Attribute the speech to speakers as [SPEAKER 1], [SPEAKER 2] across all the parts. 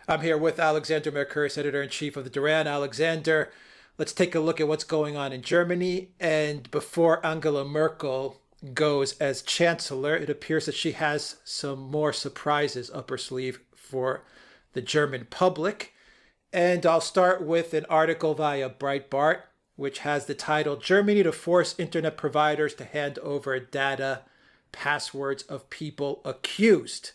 [SPEAKER 1] I'm here with Alexander Merkel, editor-in-chief of the Duran. Alexander, let's take a look at what's going on in Germany. And before Angela Merkel goes as chancellor, it appears that she has some more surprises up her sleeve for the German public. And I'll start with an article via Breitbart, which has the title Germany to Force Internet Providers to Hand Over Data Passwords of People Accused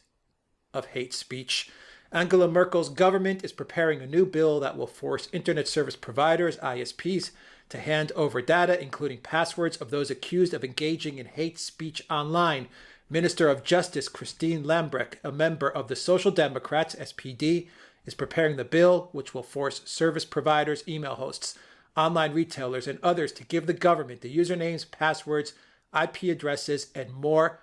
[SPEAKER 1] of Hate Speech. Angela Merkel's government is preparing a new bill that will force internet service providers, ISPs, to hand over data, including passwords of those accused of engaging in hate speech online. Minister of Justice Christine Lambrecht, a member of the Social Democrats, SPD, is preparing the bill, which will force service providers, email hosts, online retailers, and others to give the government the usernames, passwords, IP addresses, and more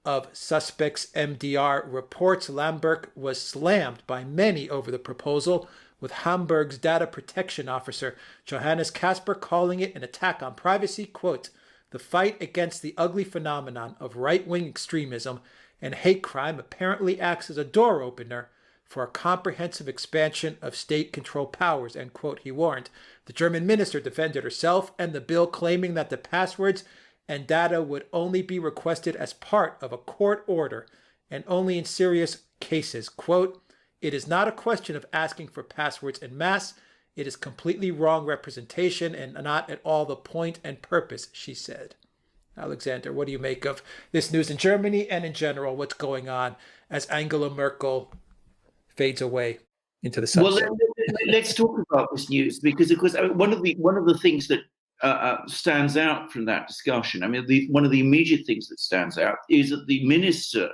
[SPEAKER 1] of suspects. MDR reports Lambert was slammed by many over the proposal, with Hamburg's data protection officer Johannes Kasper calling it an attack on privacy. Quote, the fight against the ugly phenomenon of right-wing extremism and hate crime apparently acts as a door opener for a comprehensive expansion of state control powers, end quote, he warned. The German minister defended herself and the bill, claiming that the passwords and data would only be requested as part of a court order and only in serious cases. Quote, it is not a question of asking for passwords en masse. It is completely wrong representation and not at all the point and purpose, she said. Alexander, what do you make of this news in Germany and in general, what's going on as Angela Merkel fades away into the
[SPEAKER 2] Well,
[SPEAKER 1] sunset?
[SPEAKER 2] let's talk about this news because, of course, one of the things that stands out from that discussion. I mean, one of the immediate things that stands out is that the minister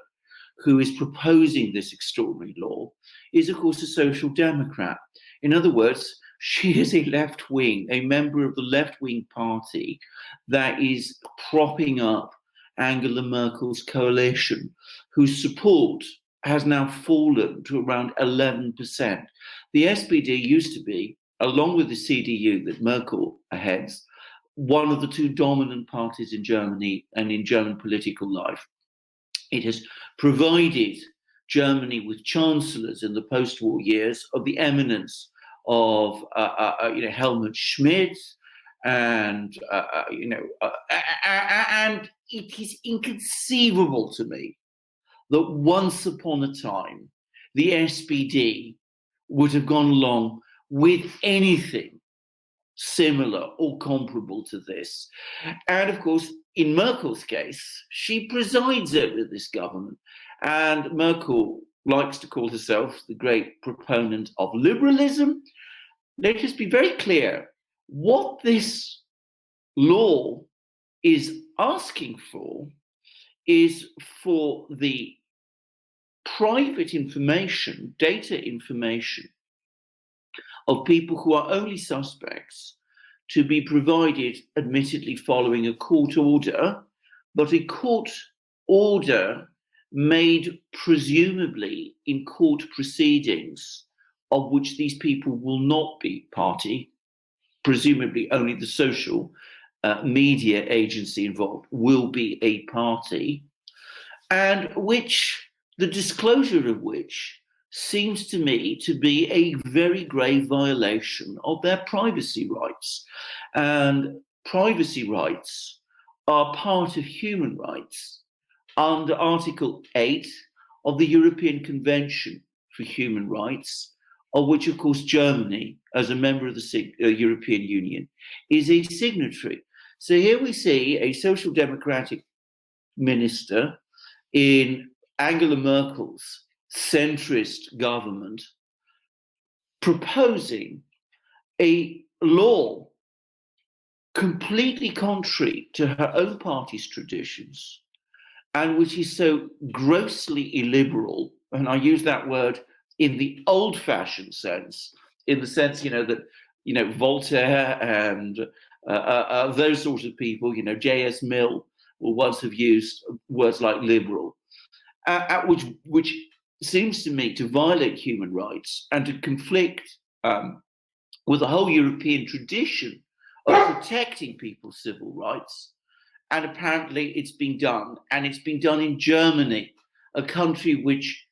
[SPEAKER 2] who is proposing this extraordinary law is, of course, a social democrat. In other words, she is a left-wing, a member of the left-wing party that is propping up Angela Merkel's coalition, whose support has now fallen to around 11%. The SPD used to be, along with the CDU that Merkel heads, one of the two dominant parties in Germany and in German political life. It has provided Germany with chancellors in the post-war years of the eminence of Helmut Schmidt, and and it is inconceivable to me that once upon a time the SPD would have gone along with anything similar or comparable to this. And of course, in Merkel's case, she presides over this government. And Merkel likes to call herself the great proponent of liberalism. Let us be very clear. What this law is asking for is for the private information, data information, of people who are only suspects to be provided, admittedly following a court order, but a court order made presumably in court proceedings of which these people will not be party, presumably only the social media agency involved will be a party, and which the disclosure of which seems to me to be a very grave violation of their privacy rights. And privacy rights are part of human rights under Article 8 of the European Convention for Human Rights, of which, of course, Germany, as a member of the European Union, is a signatory. So here we see a social democratic minister in Angela Merkel's centrist government proposing a law completely contrary to her own party's traditions and which is so grossly illiberal, and I use that word in the old-fashioned sense, in the sense, that, Voltaire and those sorts of people, J.S. Mill will once have used words like liberal, which seems to me to violate human rights and to conflict with the whole European tradition of protecting people's civil rights. And apparently it's been done. And it's been done in Germany, a country which,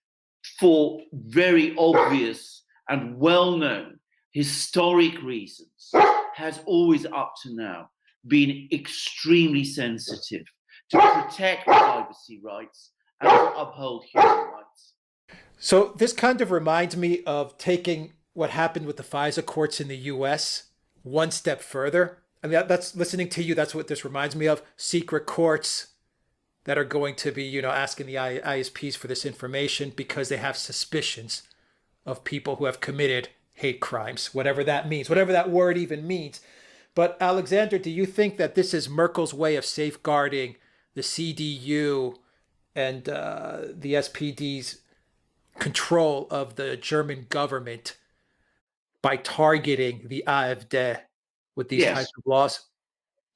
[SPEAKER 2] for very obvious and well-known historic reasons, has always up to now been extremely sensitive to protect privacy rights and to uphold human rights.
[SPEAKER 1] So this kind of reminds me of taking what happened with the FISA courts in the US one step further. I mean, that's listening to you, that's what this reminds me of. Secret courts that are going to be, asking the ISPs for this information because they have suspicions of people who have committed hate crimes, whatever that means, whatever that word even means. But Alexander, do you think that this is Merkel's way of safeguarding the CDU and the SPD's control of the German government by targeting the AfD with these
[SPEAKER 2] Yes.
[SPEAKER 1] types of laws?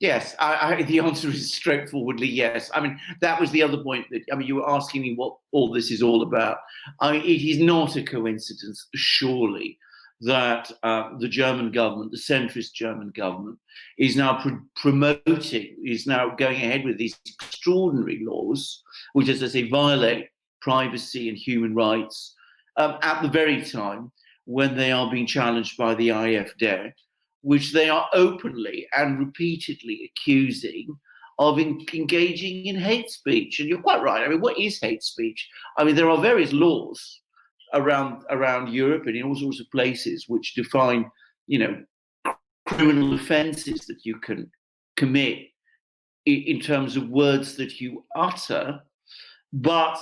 [SPEAKER 2] Yes, the answer is straightforwardly yes. I mean, that was the other point that, you were asking me what all this is all about. I mean, it is not a coincidence, surely, that the German government, the centrist German government, is now is now going ahead with these extraordinary laws, which, as I say, violate privacy and human rights at the very time when they are being challenged by the AfD, which they are openly and repeatedly accusing of engaging in hate speech. And you're quite right. I mean, what is hate speech? I mean, there are various laws around Europe and in all sorts of places which define, criminal offences that you can commit in terms of words that you utter. But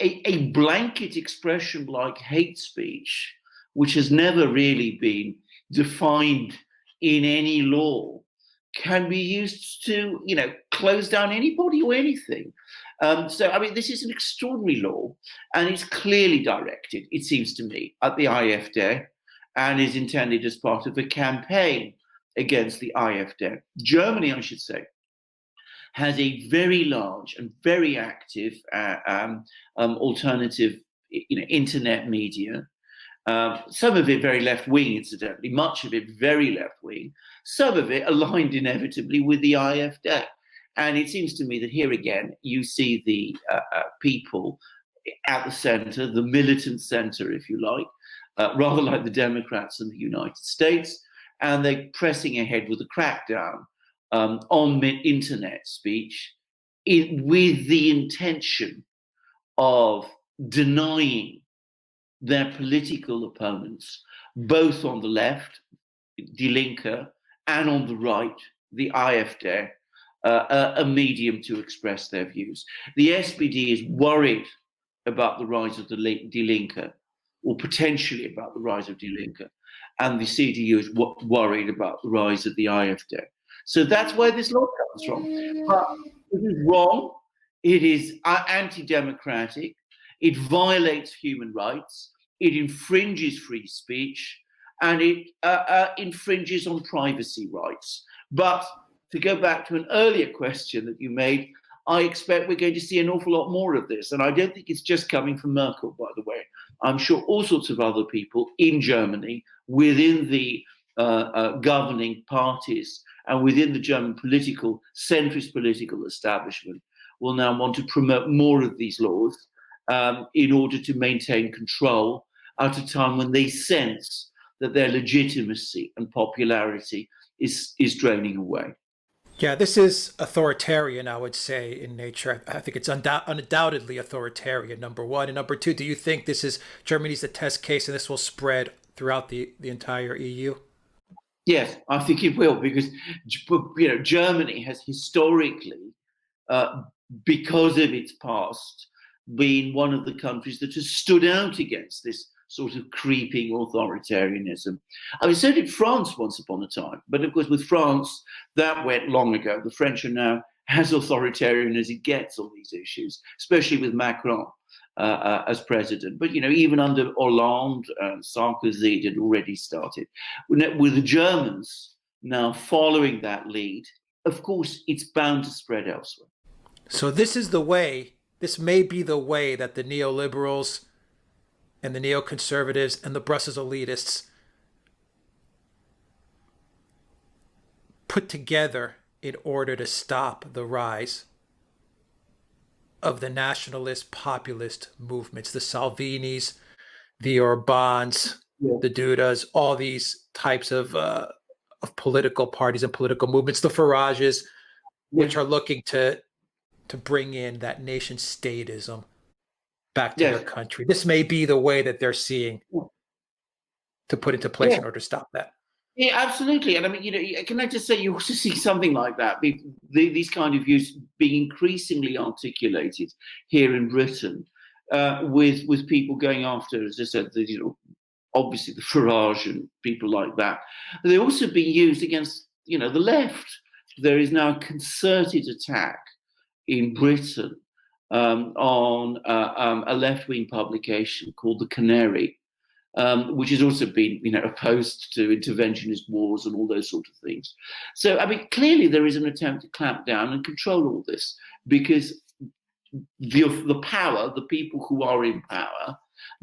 [SPEAKER 2] a blanket expression like hate speech, which has never really been defined in any law, can be used to, close down anybody or anything. So, I mean, this is an extraordinary law, and it's clearly directed, it seems to me, at the AfD, and is intended as part of a campaign against the AfD. Germany, I should say, has a very large and very active alternative, internet media. Some of it very left-wing, incidentally, much of it very left-wing, some of it aligned inevitably with the AfD. And it seems to me that here again, you see the people at the center, the militant center, if you like, rather like the Democrats in the United States, and they're pressing ahead with a crackdown on internet speech with the intention of denying their political opponents, both on the left, Die Linke, and on the right, the AfD, a medium to express their views. The SPD is worried about the rise of the Die Linke, or potentially about the rise of Die Linke, and the CDU is worried about the rise of the AfD. So that's where this law comes from. But it is wrong. It is anti-democratic. It violates human rights. It infringes free speech, and it infringes on privacy rights. But to go back to an earlier question that you made, I expect we're going to see an awful lot more of this. And I don't think it's just coming from Merkel, by the way. I'm sure all sorts of other people in Germany, within the governing parties and within the German centrist political establishment, will now want to promote more of these laws in order to maintain control at a time when they sense that their legitimacy and popularity is draining away.
[SPEAKER 1] Yeah, this is authoritarian, I would say, in nature. I think it's undoubtedly authoritarian, number one. And number two, do you think this is Germany's a test case and this will spread throughout the entire EU?
[SPEAKER 2] Yes, I think it will, because Germany has historically, because of its past, been one of the countries that has stood out against this sort of creeping authoritarianism. I mean, so did France once upon a time. But of course, with France, that went long ago. The French are now as authoritarian as it gets on these issues, especially with Macron as president. But, even under Hollande and Sarkozy, it had already started. With the Germans now following that lead, of course, it's bound to spread elsewhere.
[SPEAKER 1] So this may be the way that the neoliberals and the neoconservatives and the Brussels elitists put together in order to stop the rise of the nationalist populist movements, the Salvinis, the Orbans,
[SPEAKER 2] Yeah.
[SPEAKER 1] the Dudas, all these types of political parties and political movements, the Farages, which
[SPEAKER 2] Yeah.
[SPEAKER 1] are looking to bring in that nation statism back to their
[SPEAKER 2] Yes.
[SPEAKER 1] country. This may be the way that they're seeing to put into place
[SPEAKER 2] Yeah.
[SPEAKER 1] in order to stop that.
[SPEAKER 2] Yeah, absolutely. And I mean, can I just say you also see something like that, these kind of views being increasingly articulated here in Britain, with people going after, as I said, obviously the Farage and people like that. They're also being used against, the left. There is now a concerted attack in Britain on a left-wing publication called The Canary, which has also been, opposed to interventionist wars and all those sort of things. So, I mean, clearly there is an attempt to clamp down and control all this because the power, the people who are in power,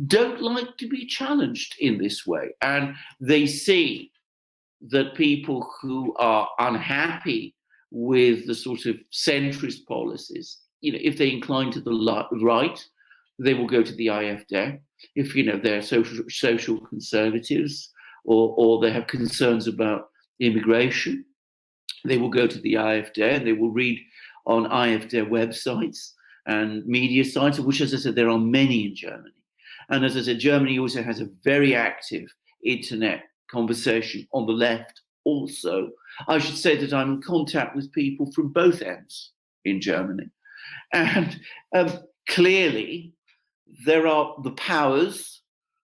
[SPEAKER 2] don't like to be challenged in this way. And they see that people who are unhappy with the sort of centrist policies, if they incline to the right, they will go to the IFD. If they're social conservatives or they have concerns about immigration, they will go to the IFD and they will read on IFD websites and media sites, of which, as I said, there are many in Germany. And as I said, Germany also has a very active internet conversation on the left also. I should say that I'm in contact with people from both ends in Germany. And clearly, the powers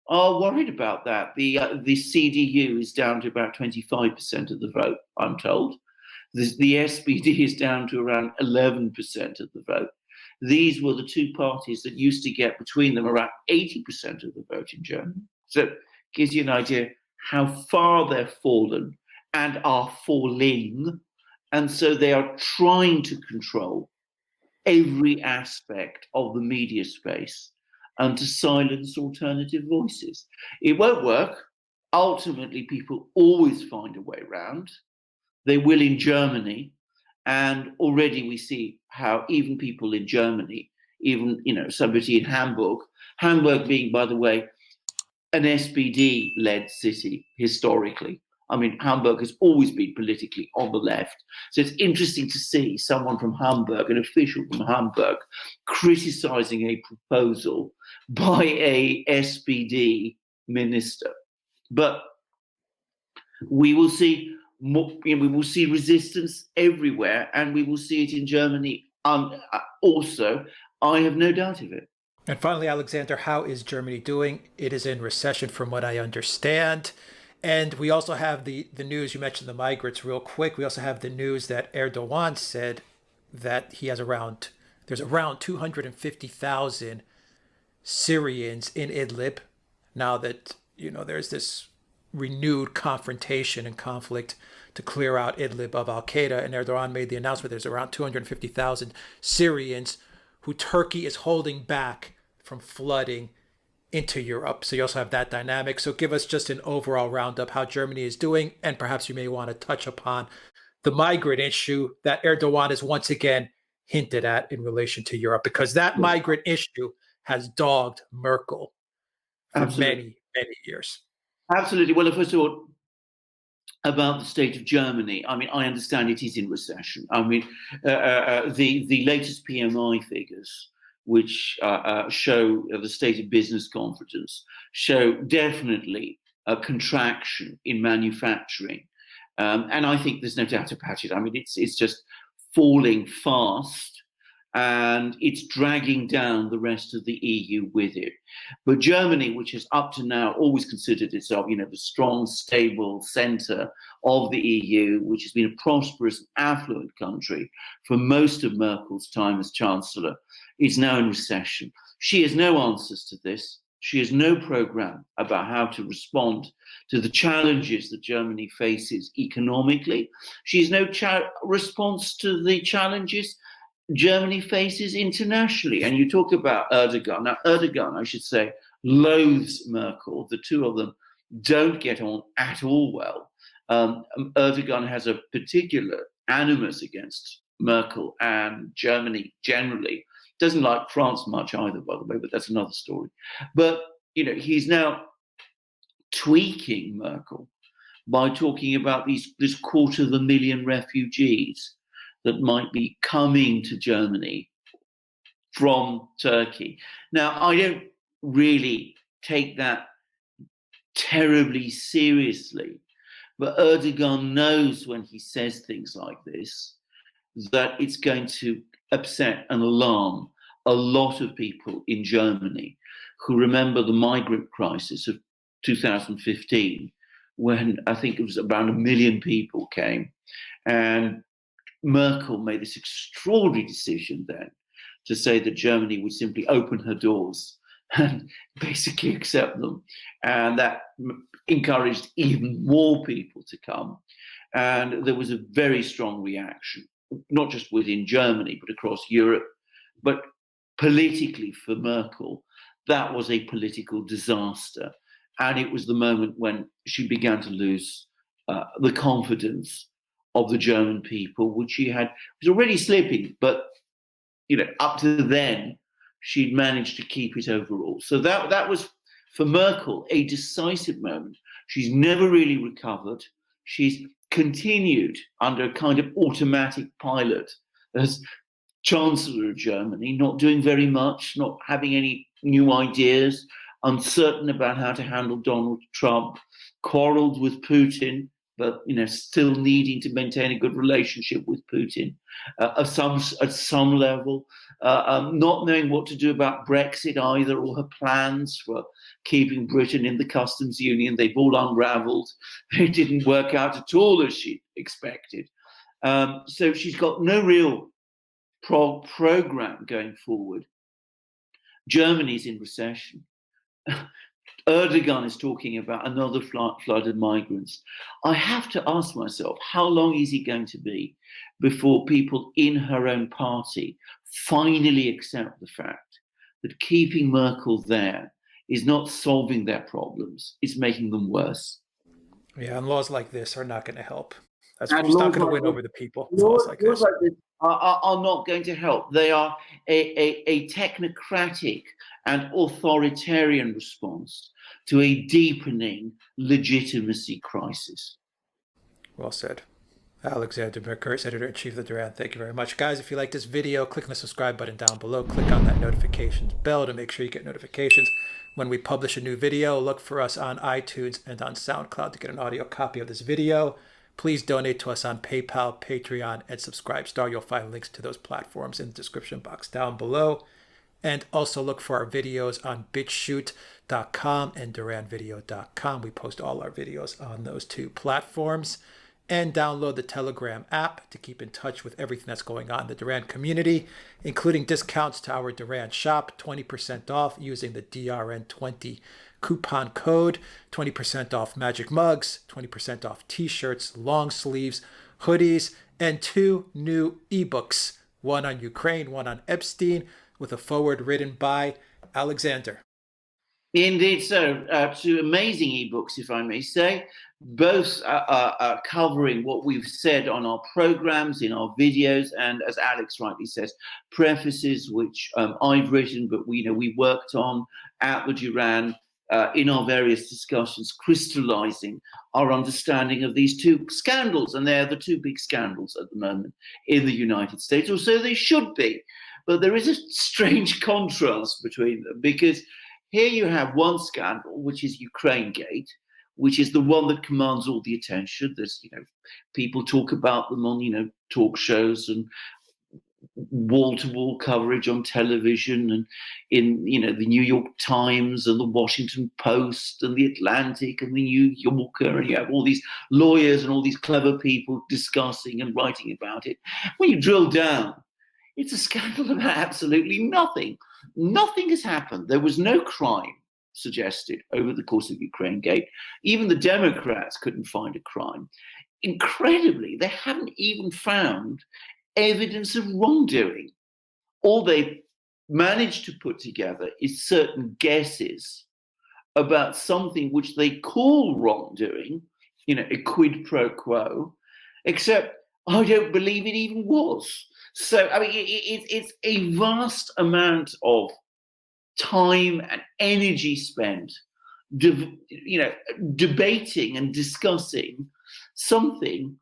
[SPEAKER 2] are worried about that. The CDU is down to about 25% of the vote, I'm told. The SPD is down to around 11% of the vote. These were the two parties that used to get between them around 80% of the vote in Germany. So it gives you an idea how far they've fallen and are falling. And so they are trying to control every aspect of the media space and to silence alternative voices. It won't work. Ultimately, people always find a way around. They will in Germany. And already we see how even people in Germany, even somebody in Hamburg being, by the way, an SPD-led city historically. I mean, Hamburg has always been politically on the left. So it's interesting to see someone from Hamburg, an official from Hamburg, criticizing a proposal by a SPD minister. But we will see we will see resistance everywhere, and we will see it in Germany also. I have no doubt of it.
[SPEAKER 1] And finally, Alexander, how is Germany doing? It is in recession, from what I understand. And we also have the news, you mentioned the migrants real quick. We also have the news that Erdogan said that there's around 250,000 Syrians in Idlib now that, there's this renewed confrontation and conflict to clear out Idlib of Al-Qaeda. And Erdogan made the announcement there's around 250,000 Syrians who Turkey is holding back from flooding into Europe. So you also have that dynamic. So give us just an overall roundup how Germany is doing, and perhaps you may want to touch upon the migrant issue that Erdogan has once again hinted at in relation to Europe, because that migrant issue has dogged Merkel for
[SPEAKER 2] Absolutely.
[SPEAKER 1] many, many years.
[SPEAKER 2] Absolutely. Well, first of all, about the state of Germany, I mean, I understand it is in recession. I mean, the latest PMI figures, which show the state of business confidence, show definitely a contraction in manufacturing. And I think there's no doubt about it. I mean, it's just falling fast, and it's dragging down the rest of the EU with it. But Germany, which has up to now always considered itself, the strong, stable centre of the EU, which has been a prosperous, affluent country for most of Merkel's time as Chancellor, is now in recession. She has no answers to this. She has no programme about how to respond to the challenges that Germany faces economically. She has no response to the challenges Germany faces internationally. And you talk about Erdogan. Now, Erdogan, I should say, loathes Merkel. The two of them don't get on at all well. Erdogan has a particular animus against Merkel and Germany generally. Doesn't like France much either, by the way, but that's another story. But, he's now tweaking Merkel by talking about this 250,000 refugees that might be coming to Germany from Turkey. Now, I don't really take that terribly seriously, but Erdogan knows when he says things like this that it's going to upset and alarm a lot of people in Germany who remember the migrant crisis of 2015, when I think it was around 1 million people came. And Merkel made this extraordinary decision then to say that Germany would simply open her doors and basically accept them. And that encouraged even more people to come. And there was a very strong reaction, not just within Germany, but across Europe. But politically, for Merkel, that was a political disaster. And it was the moment when she began to lose the confidence of the German people, which she was already slipping, but up to then, she'd managed to keep it overall. So that was, for Merkel, a decisive moment. She's never really recovered. She's continued under a kind of automatic pilot as Chancellor of Germany, not doing very much, not having any new ideas, uncertain about how to handle Donald Trump, quarreled with Putin, but still needing to maintain a good relationship with Putin at some level, not knowing what to do about Brexit either, or her plans for keeping Britain in the customs union. They've all unravelled. It didn't work out at all as she expected. So she's got no real program going forward. Germany's in recession. Erdogan is talking about another flood of migrants. I have to ask myself, how long is it going to be before people in her own party finally accept the fact that keeping Merkel there is not solving their problems, it's making them worse?
[SPEAKER 1] Yeah, and laws like this are not going to help. That's just not going to win over the people. Laws like this
[SPEAKER 2] are not going to help. They are a technocratic and authoritarian response to a deepening legitimacy crisis.
[SPEAKER 1] Well said. Alexander Merkel, Editor-in-Chief of Duran. Thank you very much. Guys, if you like this video, click on the subscribe button down below. Click on that notifications bell to make sure you get notifications when we publish a new video. Look for us on iTunes and on Soundcloud to get an audio copy of this video. Please donate to us on PayPal, Patreon, and Subscribestar. You'll find links to those platforms in the description box down below. And also look for our videos on BitChute.com and DuranVideo.com. We post all our videos on those two platforms. And download the Telegram app to keep in touch with everything that's going on in the Duran community, including discounts to our Duran shop, 20% off using the DRN20 coupon code, 20% off magic mugs, 20% off t-shirts, long sleeves, hoodies, and 2 new ebooks, one on Ukraine, one on Epstein, with a foreword written by Alexander.
[SPEAKER 2] Indeed so. 2 amazing ebooks, if I may say, both covering what we've said on our programs, in our videos, and as Alex rightly says, prefaces which I've written, but we worked on at the Duran in our various discussions, crystallizing our understanding of these 2 scandals. And they're the 2 big scandals at the moment in the United States, or so they should be. But there is a strange contrast between them, because here you have one scandal, which is Ukraine-gate, which is the one that commands all the attention. There's, people talk about them on, talk shows and wall-to-wall coverage on television and in, the New York Times and the Washington Post and the Atlantic and the New Yorker, and you have all these lawyers and all these clever people discussing and writing about it. When you drill down, it's a scandal about absolutely nothing. Nothing has happened. There was no crime suggested over the course of Ukraine-gate. Even the Democrats couldn't find a crime. Incredibly, they haven't even found evidence of wrongdoing. All they managed to put together is certain guesses about something which they call wrongdoing, a quid pro quo, except I don't believe it even was. So, I mean, it's a vast amount of time and energy spent debating and discussing something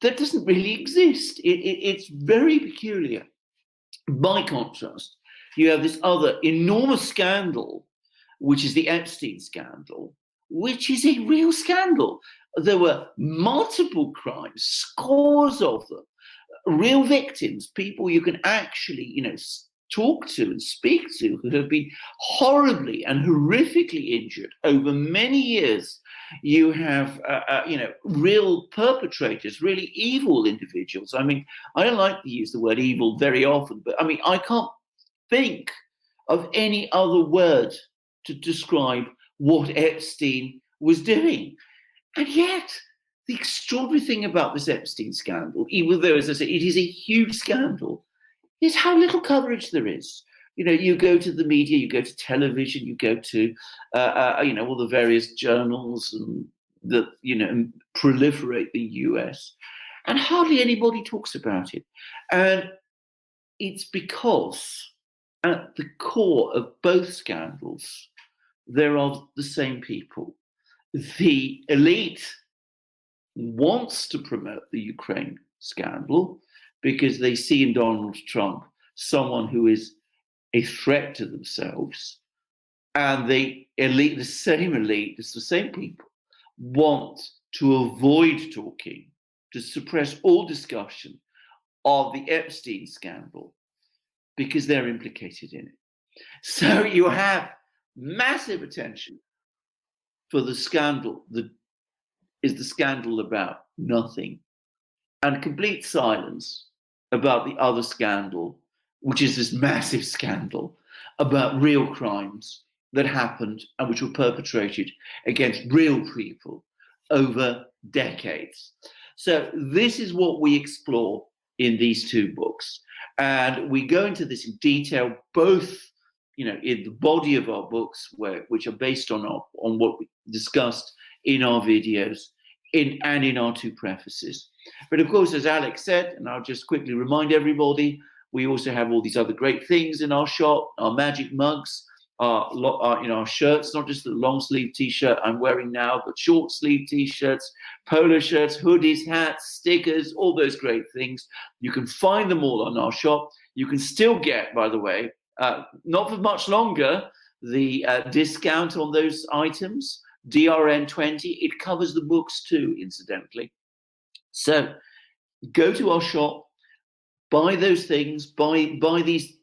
[SPEAKER 2] that doesn't really exist. It's very peculiar. By contrast, you have this other enormous scandal, which is the Epstein scandal, which is a real scandal. There were multiple crimes, scores of them, real victims, people you can actually, talk to and speak to, who have been horribly and horrifically injured over many years. You have, real perpetrators, really evil individuals. I mean, I don't like to use the word evil very often, but I mean, I can't think of any other word to describe what Epstein was doing. And yet, the extraordinary thing about this Epstein scandal, even though, as I say, it is a huge scandal, is how little coverage there is. You go to the media, you go to television, you go to, all the various journals and proliferate the US, and hardly anybody talks about it. And it's because at the core of both scandals, there are the same people. The elite wants to promote the Ukraine scandal because they see in Donald Trump someone who is a threat to themselves. And the elite, the same people, want to avoid talking, to suppress all discussion of the Epstein scandal because they're implicated in it. So you have massive attention for the scandal that is the scandal about nothing, and complete silence about the other scandal, which is this massive scandal about real crimes that happened and which were perpetrated against real people over decades. So this is what we explore in these two books. And we go into this in detail, both in the body of our books, which are based on what we discussed in our videos, and in our two prefaces. But of course, as Alex said, and I'll just quickly remind everybody, we also have all these other great things in our shop, our magic mugs, our shirts, not just the long sleeve t-shirt I'm wearing now, but short sleeve t-shirts, polo shirts, hoodies, hats, stickers, all those great things. You can find them all on our shop. You can still get, by the way, not for much longer, the discount on those items, DRN20. It covers the books too, incidentally. So go to our shop, buy those things, buy these,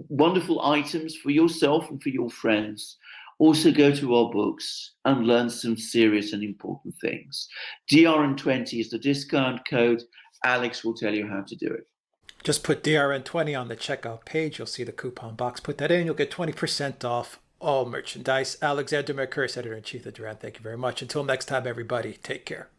[SPEAKER 2] wonderful items for yourself and for your friends. Also go to our books and learn some serious and important things. DRN20 is the discount code. Alex will tell you how to do it.
[SPEAKER 1] Just put DRN20 on the checkout page. You'll see the coupon box. Put that in. You'll get 20% off all merchandise. Alexander Merkel, Editor-in-Chief of Duran. Thank you very much. Until next time, everybody, take care.